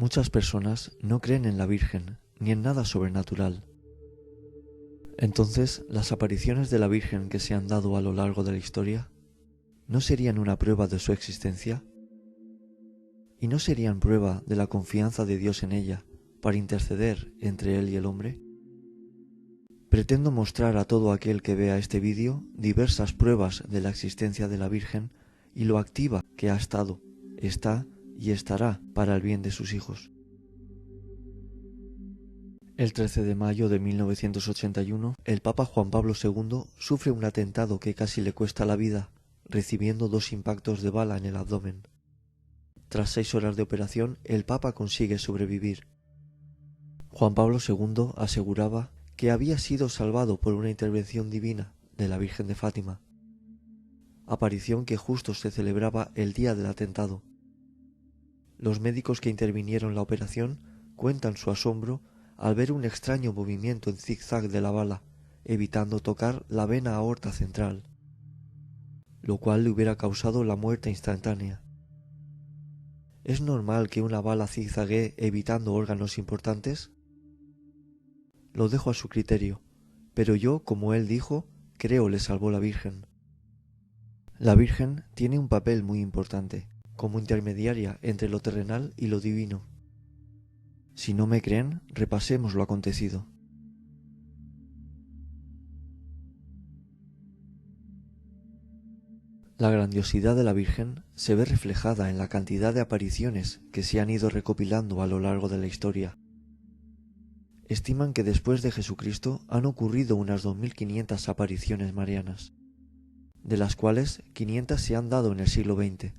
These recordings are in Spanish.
Muchas personas no creen en la Virgen ni en nada sobrenatural. Entonces, las apariciones de la Virgen que se han dado a lo largo de la historia, ¿no serían una prueba de su existencia? ¿Y no serían prueba de la confianza de Dios en ella para interceder entre Él y el hombre? Pretendo mostrar a todo aquel que vea este vídeo diversas pruebas de la existencia de la Virgen y lo activa que ha estado, está y estará para el bien de sus hijos. El 13 de mayo de 1981, el Papa Juan Pablo II sufre un atentado que casi le cuesta la vida, recibiendo 2 impactos de bala en el abdomen. Tras 6 horas de operación, el Papa consigue sobrevivir. Juan Pablo II aseguraba que había sido salvado por una intervención divina de la Virgen de Fátima, aparición que justo se celebraba el día del atentado. Los médicos que intervinieron la operación cuentan su asombro al ver un extraño movimiento en zigzag de la bala, evitando tocar la vena aorta central, lo cual le hubiera causado la muerte instantánea. ¿Es normal que una bala zigzaguee evitando órganos importantes? Lo dejo a su criterio, pero yo, como él dijo, creo le salvó la Virgen. La Virgen tiene un papel muy importante, como intermediaria entre lo terrenal y lo divino. Si no me creen, repasemos lo acontecido. La grandiosidad de la Virgen se ve reflejada en la cantidad de apariciones que se han ido recopilando a lo largo de la historia. Estiman que después de Jesucristo han ocurrido unas 2500 apariciones marianas, de las cuales 500 se han dado en el siglo XX.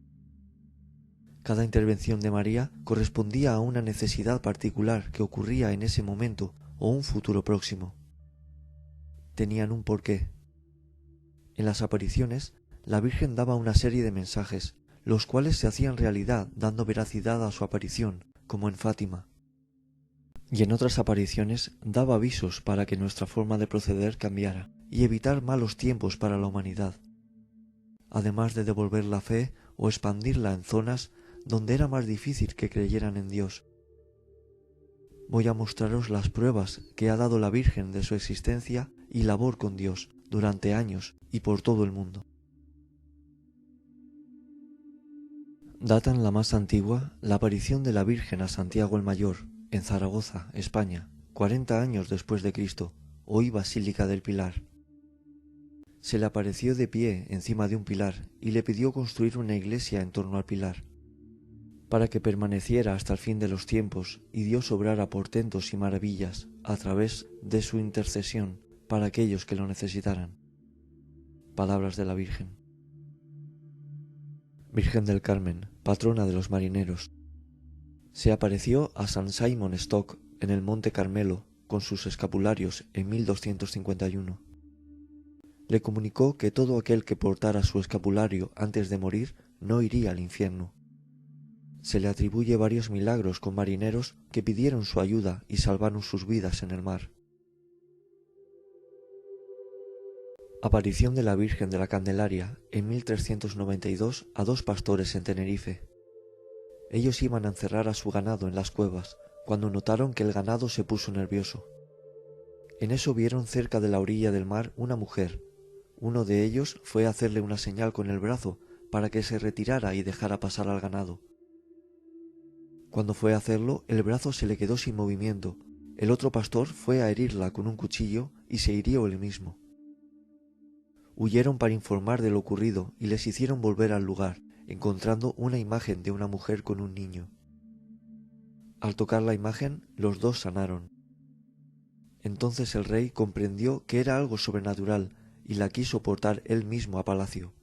Cada intervención de María correspondía a una necesidad particular que ocurría en ese momento o un futuro próximo. Tenían un porqué. En las apariciones, la Virgen daba una serie de mensajes, los cuales se hacían realidad dando veracidad a su aparición, como en Fátima. Y en otras apariciones daba avisos para que nuestra forma de proceder cambiara y evitar malos tiempos para la humanidad, además de devolver la fe o expandirla en zonas donde era más difícil que creyeran en Dios. Voy a mostraros las pruebas que ha dado la Virgen de su existencia y labor con Dios durante años y por todo el mundo. Datan la más antigua la aparición de la Virgen a Santiago el Mayor, en Zaragoza, España, 40 años después de Cristo, hoy Basílica del Pilar. Se le apareció de pie encima de un pilar y le pidió construir una iglesia en torno al pilar, para que permaneciera hasta el fin de los tiempos y Dios obrara portentos y maravillas a través de su intercesión para aquellos que lo necesitaran. Palabras de la Virgen. Virgen del Carmen, patrona de los marineros. Se apareció a San Simon Stock en el Monte Carmelo con sus escapularios en 1251. Le comunicó que todo aquel que portara su escapulario antes de morir no iría al infierno. Se le atribuye varios milagros con marineros que pidieron su ayuda y salvaron sus vidas en el mar. Aparición de la Virgen de la Candelaria en 1392 a 2 pastores en Tenerife. Ellos iban a encerrar a su ganado en las cuevas, cuando notaron que el ganado se puso nervioso. En eso vieron cerca de la orilla del mar una mujer. Uno de ellos fue a hacerle una señal con el brazo para que se retirara y dejara pasar al ganado. Cuando fue a hacerlo, el brazo se le quedó sin movimiento. El otro pastor fue a herirla con un cuchillo y se hirió él mismo. Huyeron para informar de lo ocurrido y les hicieron volver al lugar, encontrando una imagen de una mujer con un niño. Al tocar la imagen, los dos sanaron. Entonces el rey comprendió que era algo sobrenatural y la quiso portar él mismo a palacio.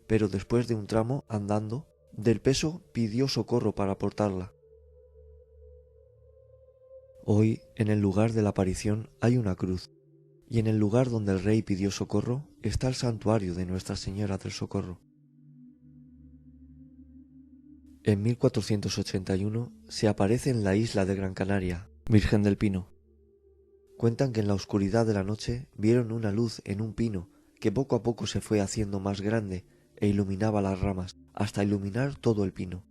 Pero después de un tramo, andando, del peso pidió socorro para portarla. Hoy, en el lugar de la aparición, hay una cruz, y en el lugar donde el rey pidió socorro está el santuario de Nuestra Señora del Socorro. En 1481 se aparece en la isla de Gran Canaria, Virgen del Pino. Cuentan que en la oscuridad de la noche vieron una luz en un pino que poco a poco se fue haciendo más grande e iluminaba las ramas hasta iluminar todo el pino.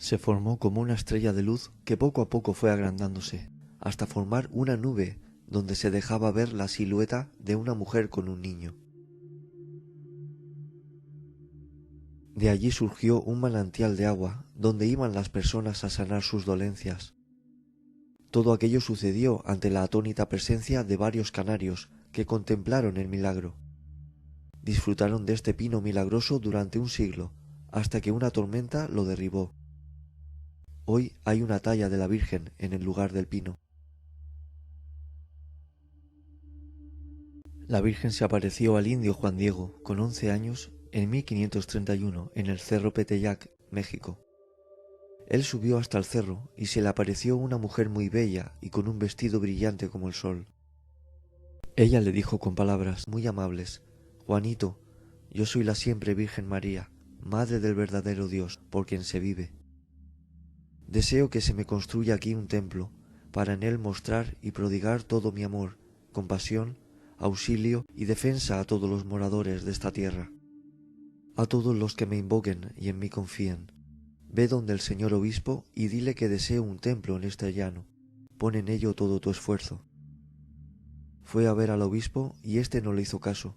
Se formó como una estrella de luz que poco a poco fue agrandándose, hasta formar una nube donde se dejaba ver la silueta de una mujer con un niño. De allí surgió un manantial de agua donde iban las personas a sanar sus dolencias. Todo aquello sucedió ante la atónita presencia de varios canarios que contemplaron el milagro. Disfrutaron de este pino milagroso durante un siglo, hasta que una tormenta lo derribó. Hoy hay una talla de la Virgen en el lugar del pino. La Virgen se apareció al indio Juan Diego, con 11 años, en 1531, en el Cerro Peteyac, México. Él subió hasta el cerro y se le apareció una mujer muy bella y con un vestido brillante como el sol. Ella le dijo con palabras muy amables: «Juanito, yo soy la siempre Virgen María, Madre del verdadero Dios, por quien se vive. Deseo que se me construya aquí un templo, para en él mostrar y prodigar todo mi amor, compasión, auxilio y defensa a todos los moradores de esta tierra, a todos los que me invoquen y en mí confíen. Ve donde el señor obispo y dile que deseo un templo en este llano. Pon en ello todo tu esfuerzo». Fue a ver al obispo y éste no le hizo caso.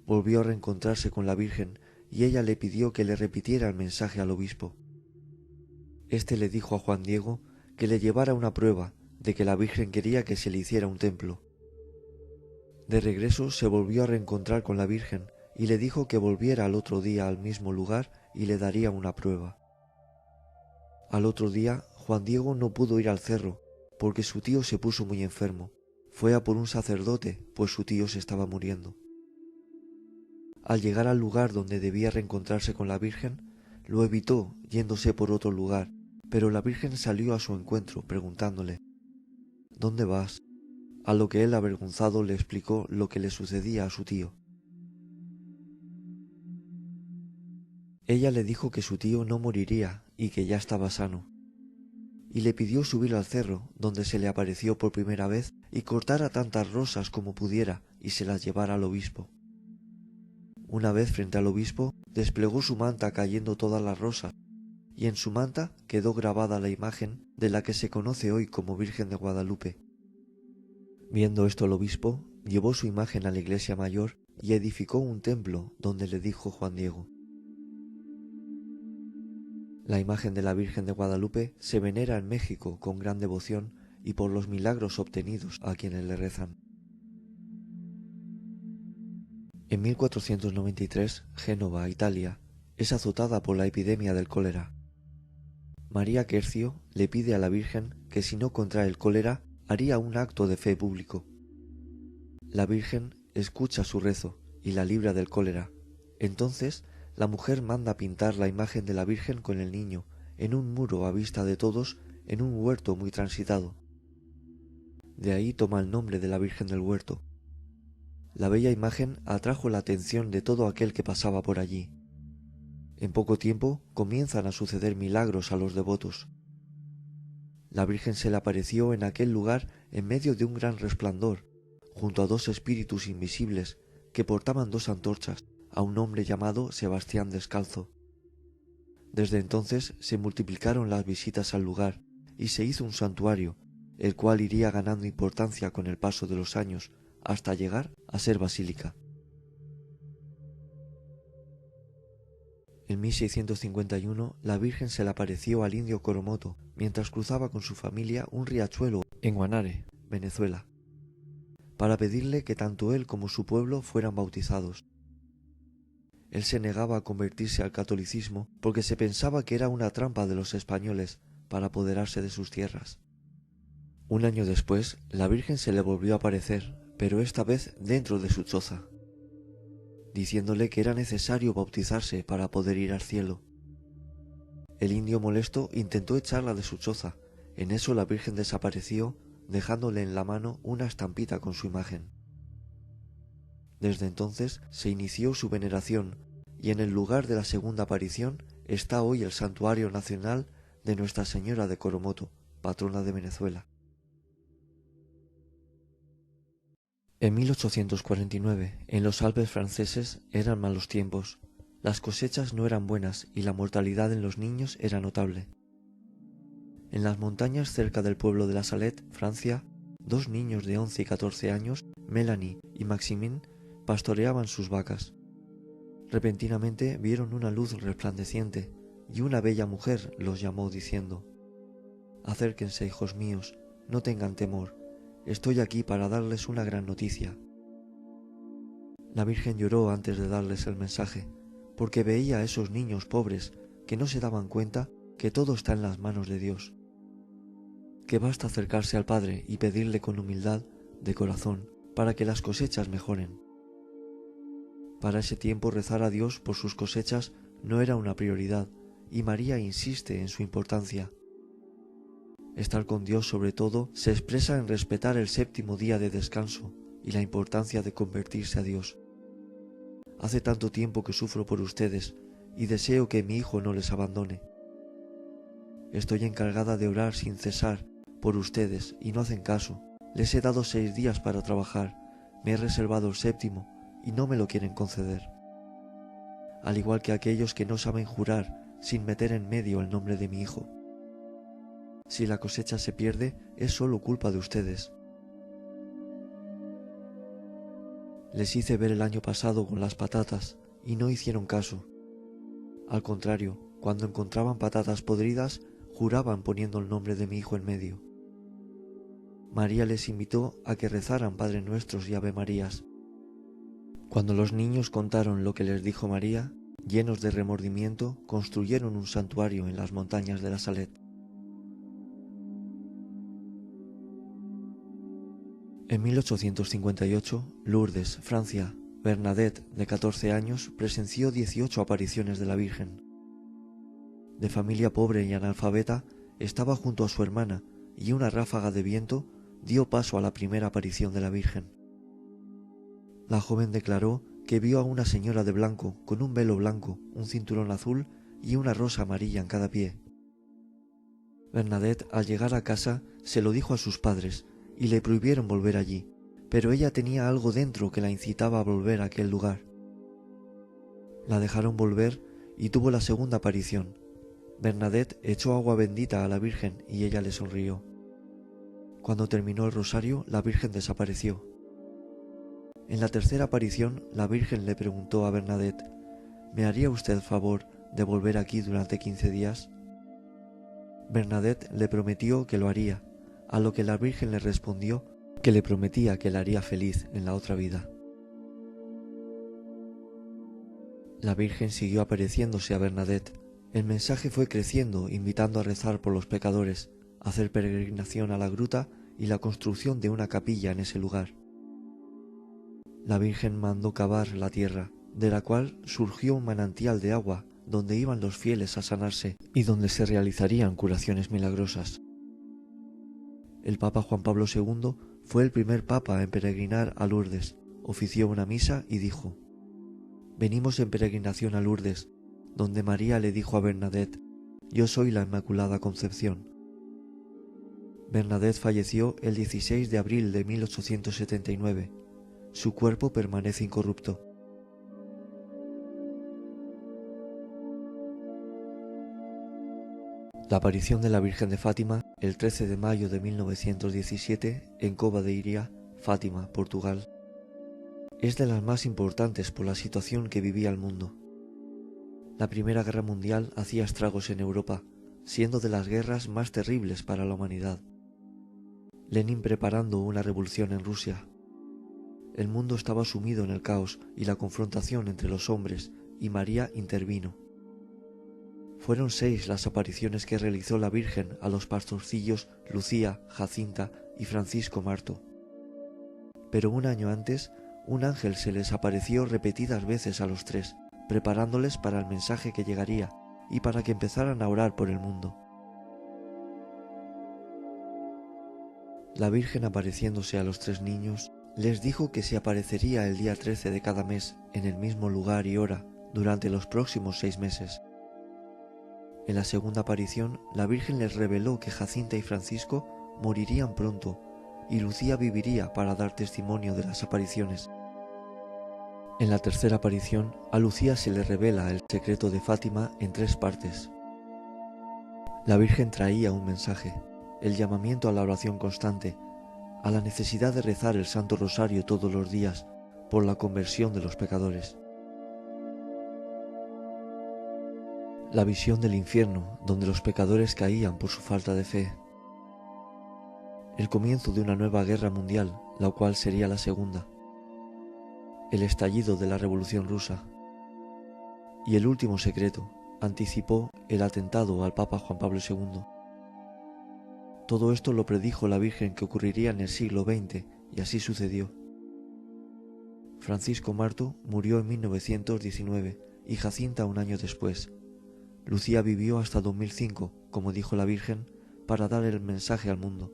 Volvió a reencontrarse con la Virgen y ella le pidió que le repitiera el mensaje al obispo. Este le dijo a Juan Diego que le llevara una prueba de que la Virgen quería que se le hiciera un templo. De regreso se volvió a reencontrar con la Virgen y le dijo que volviera al otro día al mismo lugar y le daría una prueba. Al otro día Juan Diego no pudo ir al cerro porque su tío se puso muy enfermo. Fue a por un sacerdote, pues su tío se estaba muriendo. Al llegar al lugar donde debía reencontrarse con la Virgen, lo evitó yéndose por otro lugar, pero la Virgen salió a su encuentro preguntándole: «¿Dónde vas?», a lo que él avergonzado le explicó lo que le sucedía a su tío. Ella le dijo que su tío no moriría y que ya estaba sano, y le pidió subir al cerro donde se le apareció por primera vez y cortara tantas rosas como pudiera y se las llevara al obispo. Una vez frente al obispo, desplegó su manta cayendo todas las rosas, y en su manta quedó grabada la imagen de la que se conoce hoy como Virgen de Guadalupe. Viendo esto el obispo, llevó su imagen a la iglesia mayor y edificó un templo donde le dijo Juan Diego: «La imagen de la Virgen de Guadalupe se venera en México con gran devoción y por los milagros obtenidos a quienes le rezan». En 1493, Génova, Italia, es azotada por la epidemia del cólera. María Quercio le pide a la Virgen que si no contrae el cólera, haría un acto de fe público. La Virgen escucha su rezo y la libra del cólera. Entonces, la mujer manda pintar la imagen de la Virgen con el niño en un muro a vista de todos en un huerto muy transitado. De ahí toma el nombre de la Virgen del Huerto. La bella imagen atrajo la atención de todo aquel que pasaba por allí. En poco tiempo comienzan a suceder milagros a los devotos. La Virgen se le apareció en aquel lugar en medio de un gran resplandor, junto a dos espíritus invisibles que portaban dos antorchas, a un hombre llamado Sebastián Descalzo. Desde entonces se multiplicaron las visitas al lugar y se hizo un santuario, el cual iría ganando importancia con el paso de los años hasta llegar a ser basílica. En 1651 la Virgen se le apareció al indio Coromoto mientras cruzaba con su familia un riachuelo en Guanare, Venezuela, para pedirle que tanto él como su pueblo fueran bautizados. Él se negaba a convertirse al catolicismo porque se pensaba que era una trampa de los españoles para apoderarse de sus tierras. Un año después, la Virgen se le volvió a aparecer, pero esta vez dentro de su choza, diciéndole que era necesario bautizarse para poder ir al cielo. El indio molesto intentó echarla de su choza. En eso la Virgen desapareció, dejándole en la mano una estampita con su imagen. Desde entonces se inició su veneración y en el lugar de la segunda aparición está hoy el Santuario Nacional de Nuestra Señora de Coromoto, patrona de Venezuela. En 1849, en los Alpes franceses eran malos tiempos. Las cosechas no eran buenas y la mortalidad en los niños era notable. En las montañas cerca del pueblo de La Salette, Francia, dos niños de 11 y 14 años, Melanie y Maximin, pastoreaban sus vacas. Repentinamente vieron una luz resplandeciente y una bella mujer los llamó diciendo: «Acérquense, hijos míos, no tengan temor, estoy aquí para darles una gran noticia». La Virgen lloró antes de darles el mensaje, porque veía a esos niños pobres que no se daban cuenta que todo está en las manos de Dios, que basta acercarse al Padre y pedirle con humildad de corazón para que las cosechas mejoren. Para ese tiempo rezar a Dios por sus cosechas no era una prioridad, y María insiste en su importancia. Estar con Dios sobre todo se expresa en respetar el séptimo día de descanso y la importancia de convertirse a Dios. Hace tanto tiempo que sufro por ustedes y deseo que mi hijo no les abandone. Estoy encargada de orar sin cesar por ustedes y no hacen caso. Les he dado 6 días para trabajar, me he reservado el séptimo y no me lo quieren conceder. Al igual que aquellos que no saben jurar sin meter en medio el nombre de mi hijo. Si la cosecha se pierde, es solo culpa de ustedes. Les hice ver el año pasado con las patatas y no hicieron caso. Al contrario, cuando encontraban patatas podridas, juraban poniendo el nombre de mi hijo en medio. María les invitó a que rezaran Padre Nuestros y Ave Marías. Cuando los niños contaron lo que les dijo María, llenos de remordimiento, construyeron un santuario en las montañas de La Salette. En 1858, Lourdes, Francia, Bernadette, de 14 años, presenció 18 apariciones de la Virgen. De familia pobre y analfabeta, estaba junto a su hermana y una ráfaga de viento dio paso a la primera aparición de la Virgen. La joven declaró que vio a una señora de blanco con un velo blanco, un cinturón azul y una rosa amarilla en cada pie. Bernadette, al llegar a casa, se lo dijo a sus padres y le prohibieron volver allí, pero ella tenía algo dentro que la incitaba a volver a aquel lugar. La dejaron volver y tuvo la segunda aparición. Bernadette echó agua bendita a la Virgen y ella le sonrió. Cuando terminó el rosario, la Virgen desapareció. En la tercera aparición, la Virgen le preguntó a Bernadette: «¿Me haría usted el favor de volver aquí durante 15 días?» Bernadette le prometió que lo haría, a lo que la Virgen le respondió que le prometía que la haría feliz en la otra vida. La Virgen siguió apareciéndose a Bernadette. El mensaje fue creciendo, invitando a rezar por los pecadores, a hacer peregrinación a la gruta y la construcción de una capilla en ese lugar. La Virgen mandó cavar la tierra, de la cual surgió un manantial de agua donde iban los fieles a sanarse y donde se realizarían curaciones milagrosas. El Papa Juan Pablo II fue el primer papa en peregrinar a Lourdes, ofició una misa y dijo: «Venimos en peregrinación a Lourdes, donde María le dijo a Bernadette: yo soy la Inmaculada Concepción». Bernadette falleció el 16 de abril de 1879. Su cuerpo permanece incorrupto. La aparición de la Virgen de Fátima el 13 de mayo de 1917 en Cova de Iria, Fátima, Portugal, es de las más importantes por la situación que vivía el mundo. La Primera Guerra Mundial hacía estragos en Europa, siendo de las guerras más terribles para la humanidad. Lenin preparando una revolución en Rusia. El mundo estaba sumido en el caos y la confrontación entre los hombres, y María intervino. Fueron 6 las apariciones que realizó la Virgen a los pastorcillos Lucía, Jacinta y Francisco Marto. Pero un año antes, un ángel se les apareció repetidas veces a los 3, preparándoles para el mensaje que llegaría y para que empezaran a orar por el mundo. La Virgen, apareciéndose a los 3 niños, les dijo que se aparecería el día 13 de cada mes en el mismo lugar y hora durante los próximos 6 meses. En la segunda aparición, la Virgen les reveló que Jacinta y Francisco morirían pronto y Lucía viviría para dar testimonio de las apariciones. En la tercera aparición, a Lucía se le revela el secreto de Fátima en 3 partes. La Virgen traía un mensaje, el llamamiento a la oración constante, a la necesidad de rezar el Santo Rosario todos los días por la conversión de los pecadores. La visión del infierno, donde los pecadores caían por su falta de fe. El comienzo de una nueva guerra mundial, la cual sería la segunda. El estallido de la Revolución Rusa. Y el último secreto, anticipó el atentado al Papa Juan Pablo II. Todo esto lo predijo la Virgen que ocurriría en el siglo XX, y así sucedió. Francisco Marto murió en 1919 y Jacinta un año después. Lucía vivió hasta 2005, como dijo la Virgen, para dar el mensaje al mundo.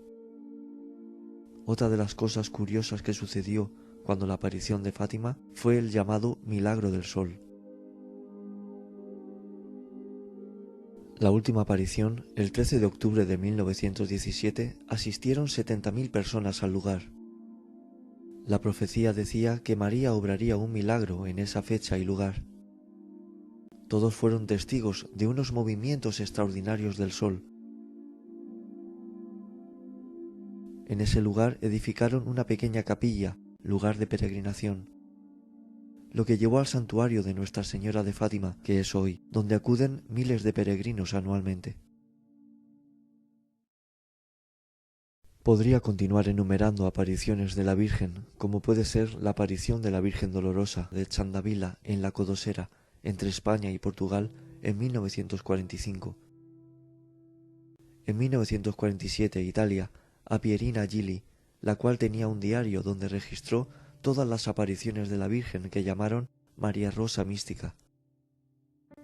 Otra de las cosas curiosas que sucedió cuando la aparición de Fátima fue el llamado Milagro del Sol. La última aparición, el 13 de octubre de 1917, asistieron 70.000 personas al lugar. La profecía decía que María obraría un milagro en esa fecha y lugar. Todos fueron testigos de unos movimientos extraordinarios del sol. En ese lugar edificaron una pequeña capilla, lugar de peregrinación, lo que llevó al santuario de Nuestra Señora de Fátima, que es hoy, donde acuden miles de peregrinos anualmente. Podría continuar enumerando apariciones de la Virgen, como puede ser la aparición de la Virgen Dolorosa de Chandavila en la Codosera, entre España y Portugal, en 1945. En 1947, Italia, a Pierina Gili, la cual tenía un diario donde registró todas las apariciones de la Virgen que llamaron María Rosa Mística.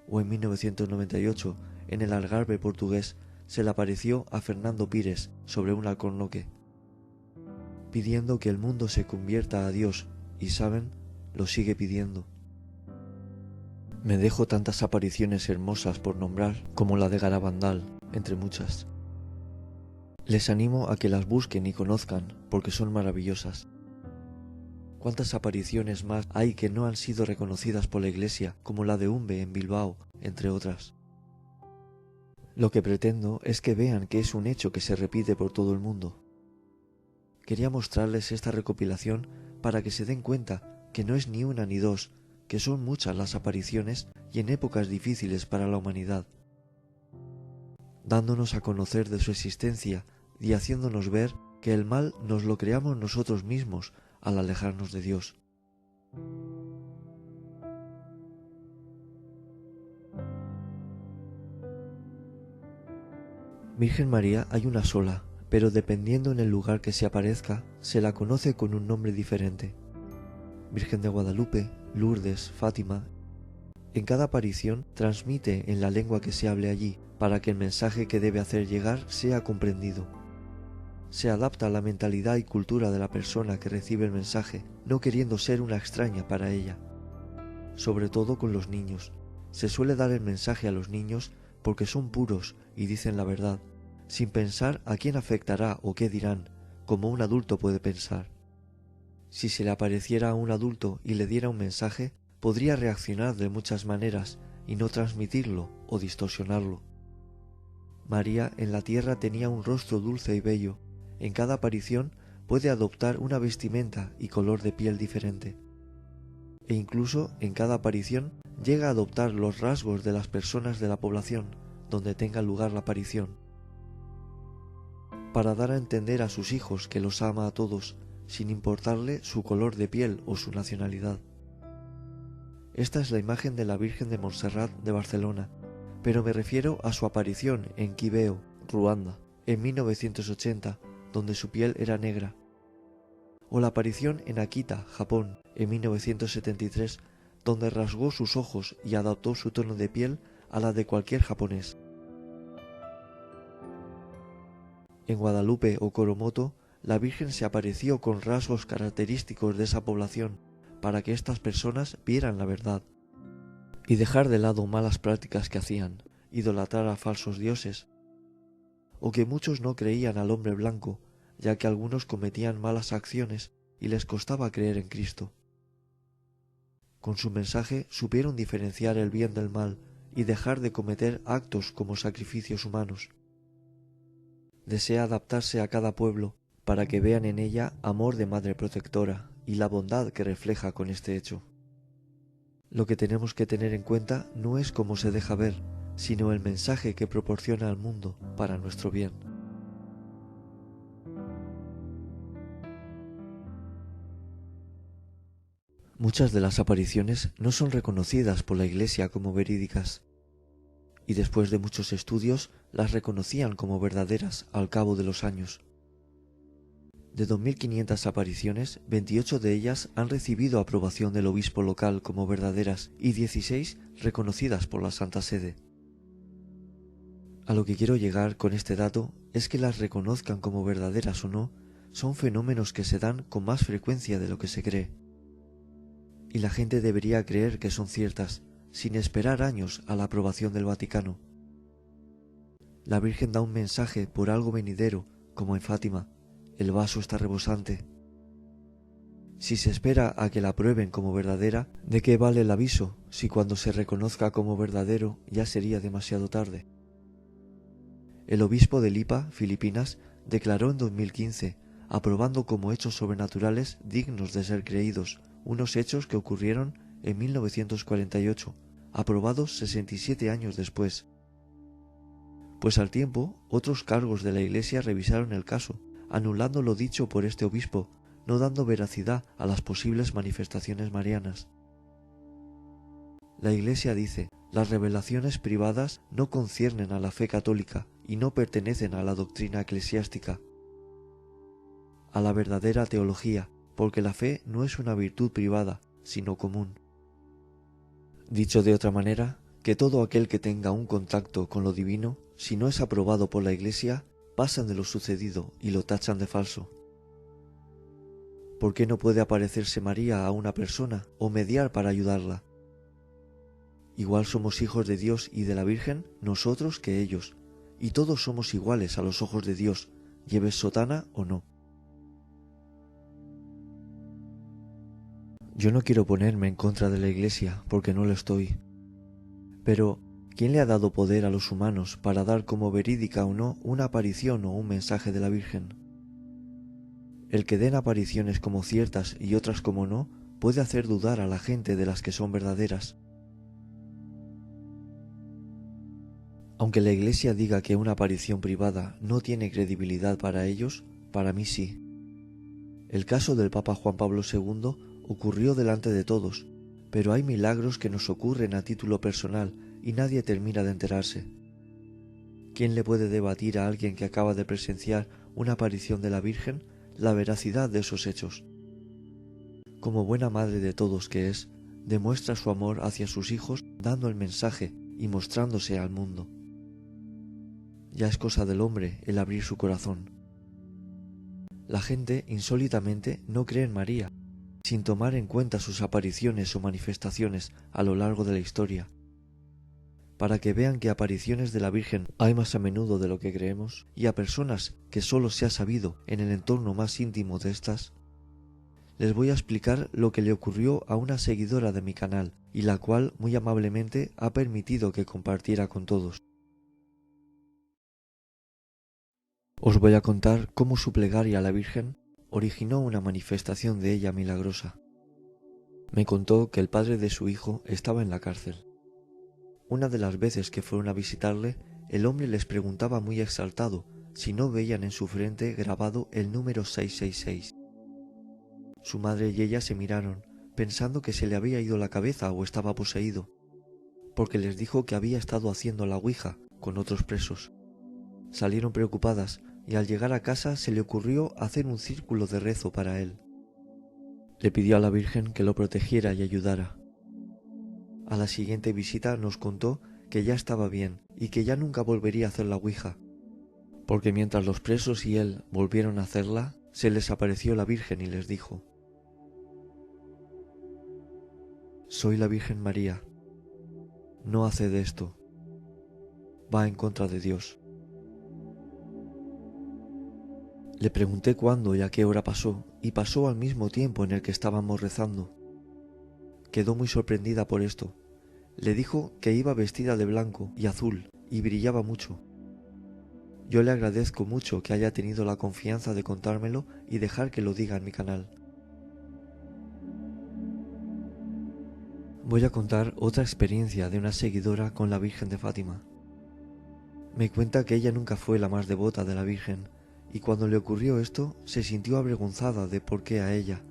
O en 1998, en el Algarve portugués, se le apareció a Fernando Pires sobre un alcornoque, pidiendo que el mundo se convierta a Dios, y saben, lo sigue pidiendo. Me dejo tantas apariciones hermosas por nombrar, como la de Garabandal, entre muchas. Les animo a que las busquen y conozcan, porque son maravillosas. ¿Cuántas apariciones más hay que no han sido reconocidas por la Iglesia, como la de Umbe en Bilbao, entre otras? Lo que pretendo es que vean que es un hecho que se repite por todo el mundo. Quería mostrarles esta recopilación para que se den cuenta que no es ni una ni dos, que son muchas las apariciones y en épocas difíciles para la humanidad, dándonos a conocer de su existencia y haciéndonos ver que el mal nos lo creamos nosotros mismos al alejarnos de Dios. Virgen María hay una sola, pero dependiendo en el lugar que se aparezca, se la conoce con un nombre diferente. Virgen de Guadalupe, Lourdes, Fátima. En cada aparición transmite en la lengua que se hable allí, para que el mensaje que debe hacer llegar sea comprendido. Se adapta a la mentalidad y cultura de la persona que recibe el mensaje, no queriendo ser una extraña para ella. Sobre todo con los niños. Se suele dar el mensaje a los niños porque son puros y dicen la verdad, sin pensar a quién afectará o qué dirán, como un adulto puede pensar. Si se le apareciera a un adulto y le diera un mensaje, podría reaccionar de muchas maneras y no transmitirlo o distorsionarlo. María en la tierra tenía un rostro dulce y bello. En cada aparición puede adoptar una vestimenta y color de piel diferente. E incluso en cada aparición llega a adoptar los rasgos de las personas de la población donde tenga lugar la aparición, para dar a entender a sus hijos que los ama a todos, sin importarle su color de piel o su nacionalidad. Esta es la imagen de la Virgen de Montserrat de Barcelona, pero me refiero a su aparición en Quibeo, Ruanda, en 1980, donde su piel era negra, o la aparición en Akita, Japón, en 1973, donde rasgó sus ojos y adaptó su tono de piel a la de cualquier japonés. En Guadalupe o Coromoto, la Virgen se apareció con rasgos característicos de esa población, para que estas personas vieran la verdad, y dejar de lado malas prácticas que hacían, idolatrar a falsos dioses, o que muchos no creían al hombre blanco, ya que algunos cometían malas acciones y les costaba creer en Cristo. Con su mensaje supieron diferenciar el bien del mal y dejar de cometer actos como sacrificios humanos, desea adaptarse a cada pueblo para que vean en ella amor de madre protectora y la bondad que refleja con este hecho. Lo que tenemos que tener en cuenta no es cómo se deja ver, sino el mensaje que proporciona al mundo para nuestro bien. Muchas de las apariciones no son reconocidas por la Iglesia como verídicas, y después de muchos estudios las reconocían como verdaderas al cabo de los años. De 2.500 apariciones, 28 de ellas han recibido aprobación del obispo local como verdaderas y 16 reconocidas por la Santa Sede. A lo que quiero llegar con este dato es que las reconozcan como verdaderas o no, son fenómenos que se dan con más frecuencia de lo que se cree. Y la gente debería creer que son ciertas, sin esperar años a la aprobación del Vaticano. La Virgen da un mensaje por algo venidero, como en Fátima: el vaso está rebosante. Si se espera a que la aprueben como verdadera, ¿de qué vale el aviso si cuando se reconozca como verdadero ya sería demasiado tarde? El obispo de Lipa, Filipinas, declaró en 2015, aprobando como hechos sobrenaturales dignos de ser creídos, unos hechos que ocurrieron en 1948, aprobados 67 años después. Pues al tiempo, otros cargos de la Iglesia revisaron el caso, anulando lo dicho por este obispo, no dando veracidad a las posibles manifestaciones marianas. La Iglesia dice: las revelaciones privadas no conciernen a la fe católica y no pertenecen a la doctrina eclesiástica, a la verdadera teología, porque la fe no es una virtud privada, sino común. Dicho de otra manera, que todo aquel que tenga un contacto con lo divino, si no es aprobado por la Iglesia, pasan de lo sucedido y lo tachan de falso. ¿Por qué no puede aparecerse María a una persona o mediar para ayudarla? Igual somos hijos de Dios y de la Virgen nosotros que ellos, y todos somos iguales a los ojos de Dios, lleves sotana o no. Yo no quiero ponerme en contra de la Iglesia porque no lo estoy. Pero, ¿quién le ha dado poder a los humanos para dar como verídica o no una aparición o un mensaje de la Virgen? El que den apariciones como ciertas y otras como no, puede hacer dudar a la gente de las que son verdaderas. Aunque la Iglesia diga que una aparición privada no tiene credibilidad para ellos, para mí sí. El caso del Papa Juan Pablo II ocurrió delante de todos, pero hay milagros que nos ocurren a título personal y nadie termina de enterarse. ¿Quién le puede debatir a alguien que acaba de presenciar una aparición de la Virgen la veracidad de esos hechos? Como buena madre de todos que es, demuestra su amor hacia sus hijos dando el mensaje y mostrándose al mundo. Ya es cosa del hombre el abrir su corazón. La gente insólitamente no cree en María, sin tomar en cuenta sus apariciones o manifestaciones a lo largo de la historia. Para que vean que apariciones de la Virgen hay más a menudo de lo que creemos, y a personas que solo se ha sabido en el entorno más íntimo de estas, les voy a explicar lo que le ocurrió a una seguidora de mi canal, y la cual muy amablemente ha permitido que compartiera con todos. Os voy a contar cómo su plegaria a la Virgen originó una manifestación de ella milagrosa. Me contó que el padre de su hijo estaba en la cárcel. Una de las veces que fueron a visitarle, el hombre les preguntaba muy exaltado si no veían en su frente grabado el número 666. Su madre y ella se miraron, pensando que se le había ido la cabeza o estaba poseído, porque les dijo que había estado haciendo la ouija con otros presos. Salieron preocupadas y al llegar a casa se le ocurrió hacer un círculo de rezo para él. Le pidió a la Virgen que lo protegiera y ayudara. A la siguiente visita nos contó que ya estaba bien y que ya nunca volvería a hacer la ouija, porque mientras los presos y él volvieron a hacerla, se les apareció la Virgen y les dijo: «Soy la Virgen María. No hace de esto. Va en contra de Dios». Le pregunté cuándo y a qué hora pasó, y pasó al mismo tiempo en el que estábamos rezando. Quedó muy sorprendida por esto. Le dijo que iba vestida de blanco y azul y brillaba mucho. Yo le agradezco mucho que haya tenido la confianza de contármelo y dejar que lo diga en mi canal. Voy a contar otra experiencia de una seguidora con la Virgen de Fátima. Me cuenta que ella nunca fue la más devota de la Virgen, y cuando le ocurrió esto se sintió avergonzada de por qué a ella.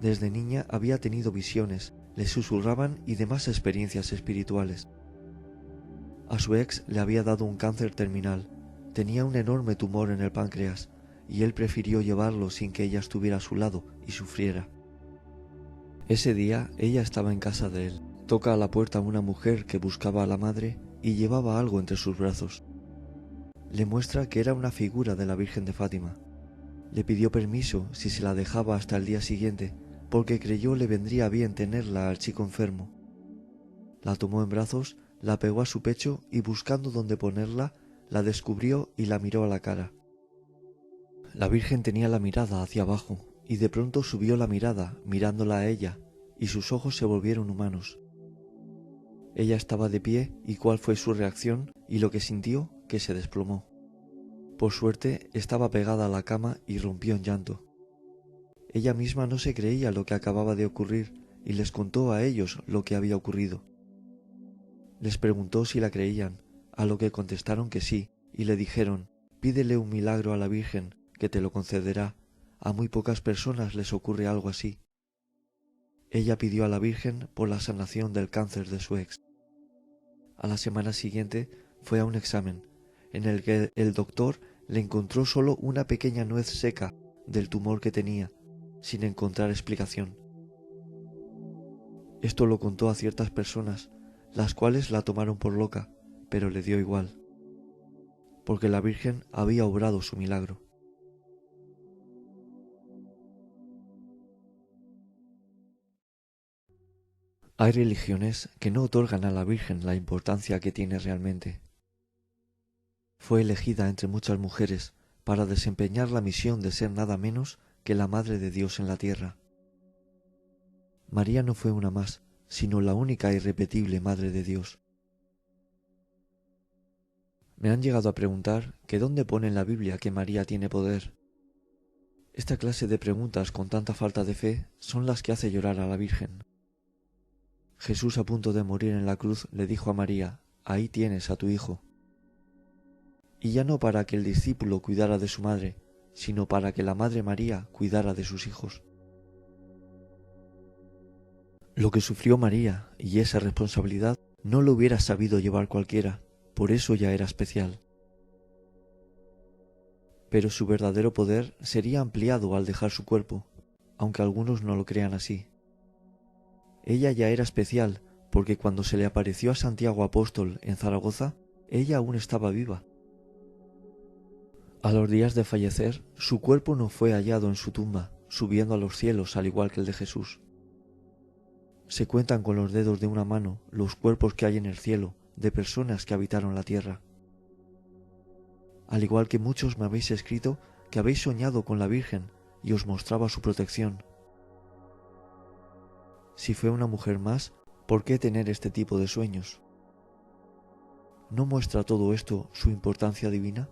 Desde niña había tenido visiones, le susurraban y demás experiencias espirituales. A su ex le había dado un cáncer terminal, tenía un enorme tumor en el páncreas, y él prefirió llevarlo sin que ella estuviera a su lado y sufriera. Ese día ella estaba en casa de él. Toca a la puerta una mujer que buscaba a la madre y llevaba algo entre sus brazos. Le muestra que era una figura de la Virgen de Fátima. Le pidió permiso si se la dejaba hasta el día siguiente, porque creyó le vendría bien tenerla al chico enfermo. La tomó en brazos, la pegó a su pecho y buscando dónde ponerla, la descubrió y la miró a la cara. La Virgen tenía la mirada hacia abajo, y de pronto subió la mirada, mirándola a ella, y sus ojos se volvieron humanos. Ella estaba de pie, y cuál fue su reacción y lo que sintió, que se desplomó. Por suerte, estaba pegada a la cama y rompió en llanto. Ella misma no se creía lo que acababa de ocurrir, y les contó a ellos lo que había ocurrido. Les preguntó si la creían, a lo que contestaron que sí, y le dijeron: «Pídele un milagro a la Virgen, que te lo concederá. A muy pocas personas les ocurre algo así». Ella pidió a la Virgen por la sanación del cáncer de su ex. A la semana siguiente fue a un examen, en el que el doctor le encontró solo una pequeña nuez seca del tumor que tenía, sin encontrar explicación. Esto lo contó a ciertas personas, las cuales la tomaron por loca, pero le dio igual, porque la Virgen había obrado su milagro. Hay religiones que no otorgan a la Virgen la importancia que tiene realmente. Fue elegida entre muchas mujeres para desempeñar la misión de ser nada menos que la Madre de Dios en la tierra. María no fue una más, sino la única e irrepetible Madre de Dios. Me han llegado a preguntar que dónde pone en la Biblia que María tiene poder. Esta clase de preguntas con tanta falta de fe son las que hace llorar a la Virgen. Jesús, a punto de morir en la cruz, le dijo a María: «Ahí tienes a tu hijo». Y ya no para que el discípulo cuidara de su madre, sino para que la Madre María cuidara de sus hijos. Lo que sufrió María y esa responsabilidad no lo hubiera sabido llevar cualquiera, por eso ya era especial. Pero su verdadero poder sería ampliado al dejar su cuerpo, aunque algunos no lo crean así. Ella ya era especial porque cuando se le apareció a Santiago Apóstol en Zaragoza, ella aún estaba viva. A los días de fallecer, su cuerpo no fue hallado en su tumba, subiendo a los cielos al igual que el de Jesús. Se cuentan con los dedos de una mano los cuerpos que hay en el cielo de personas que habitaron la tierra. Al igual que muchos me habéis escrito que habéis soñado con la Virgen y os mostraba su protección. Si fue una mujer más, ¿por qué tener este tipo de sueños? ¿No muestra todo esto su importancia divina?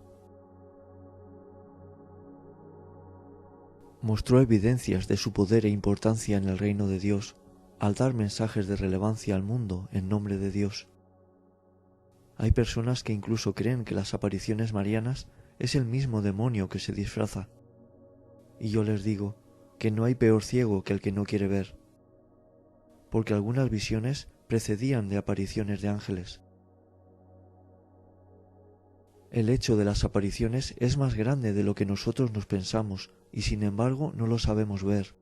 Mostró evidencias de su poder e importancia en el reino de Dios al dar mensajes de relevancia al mundo en nombre de Dios. Hay personas que incluso creen que las apariciones marianas es el mismo demonio que se disfraza. Y yo les digo que no hay peor ciego que el que no quiere ver, porque algunas visiones precedían de apariciones de ángeles. El hecho de las apariciones es más grande de lo que nosotros nos pensamos y sin embargo no lo sabemos ver.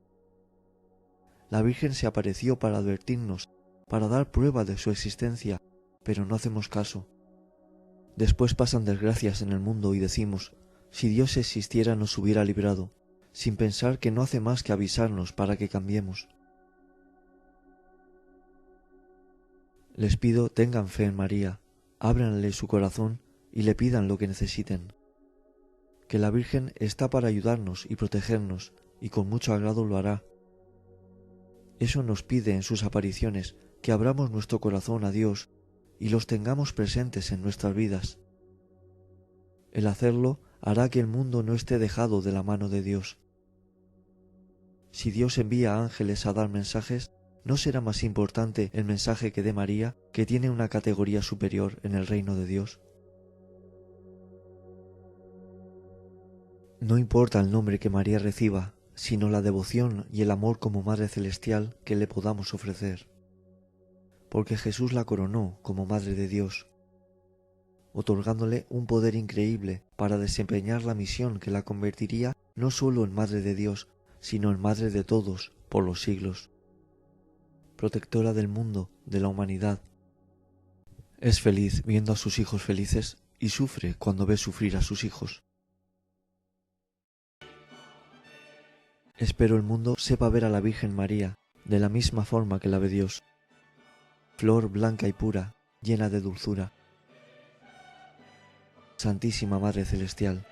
La Virgen se apareció para advertirnos, para dar prueba de su existencia, pero no hacemos caso. Después pasan desgracias en el mundo y decimos: si Dios existiera nos hubiera librado, sin pensar que no hace más que avisarnos para que cambiemos. Les pido tengan fe en María, ábranle su corazón y le pidan lo que necesiten. Que la Virgen está para ayudarnos y protegernos, y con mucho agrado lo hará. Eso nos pide en sus apariciones, que abramos nuestro corazón a Dios y los tengamos presentes en nuestras vidas. El hacerlo hará que el mundo no esté dejado de la mano de Dios. Si Dios envía ángeles a dar mensajes, ¿no será más importante el mensaje que dé María, que tiene una categoría superior en el reino de Dios? No importa el nombre que María reciba, sino la devoción y el amor como Madre Celestial que le podamos ofrecer. Porque Jesús la coronó como Madre de Dios, otorgándole un poder increíble para desempeñar la misión que la convertiría no solo en Madre de Dios, sino en Madre de todos por los siglos. Protectora del mundo, de la humanidad. Es feliz viendo a sus hijos felices y sufre cuando ve sufrir a sus hijos. Espero el mundo sepa ver a la Virgen María de la misma forma que la ve Dios, flor blanca y pura, llena de dulzura. Santísima Madre Celestial,